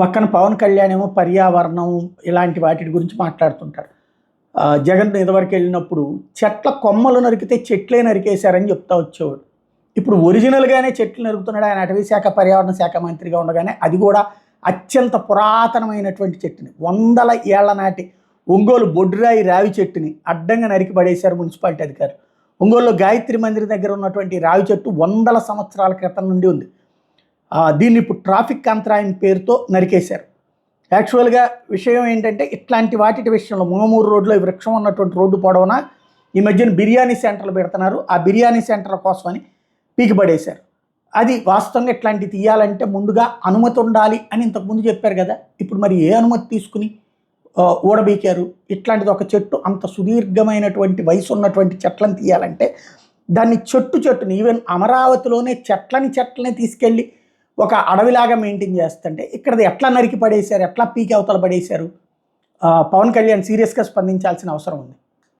పక్కన పవన్ కళ్యాణ్ ఏమో పర్యావరణం ఇలాంటి వాటి గురించి మాట్లాడుతుంటారు. జగన్ ఇదివరకు వెళ్ళినప్పుడు చెట్ల కొమ్మలు నరికితే చెట్లే నరికేశారని చెప్తా వచ్చేవాడు. ఇప్పుడు ఒరిజినల్గానే చెట్లు నరుకుతున్నాడు. ఆయన అటవీ శాఖ పర్యావరణ శాఖ మంత్రిగా ఉండగానే అది కూడా అత్యంత పురాతనమైనటువంటి చెట్టుని, వందల ఏళ్ల నాటి ఒంగోలు బొడ్రాయి రావి చెట్టుని అడ్డంగా నరికి పడేశారు మున్సిపాలిటీ అధికారులు. ఒంగోలులో గాయత్రి మందిర్ దగ్గర ఉన్నటువంటి రావి చెట్టు వందల సంవత్సరాల క్రితం నుండి ఉంది. దీన్ని ఇప్పుడు ట్రాఫిక్ అంతరాయం పేరుతో నరికేశారు. యాక్చువల్గా విషయం ఏంటంటే ఇట్లాంటి వాటి విషయంలో ముంగమూరు రోడ్లో వృక్షం ఉన్నటువంటి రోడ్డు పొడవునా ఈ మధ్యన బిర్యానీ సెంటర్లు పెడుతున్నారు. ఆ బిర్యానీ సెంటర్ల కోసమని పీకిపడేశారు. అది వాస్తవంగా ఇట్లాంటివి తీయాలంటే ముందుగా అనుమతి ఉండాలి అని ఇంతకుముందు చెప్పారు కదా. ఇప్పుడు మరి ఏ అనుమతి తీసుకుని ఊడబీకారు? ఇట్లాంటిది ఒక చెట్టు అంత సుదీర్ఘమైనటువంటి వయసు ఉన్నటువంటి చెట్లను తీయాలంటే దాన్ని చెట్టుని ఈవెన్ అమరావతిలోనే చెట్లని తీసుకెళ్ళి ఒక అడవిలాగా మెయింటైన్ చేస్తుంటే ఇక్కడది ఎట్లా నరికి పడేశారు, ఎట్లా పీకి అవతల పడేశారు? పవన్ కళ్యాణ్ సీరియస్గా స్పందించాల్సిన అవసరం ఉంది.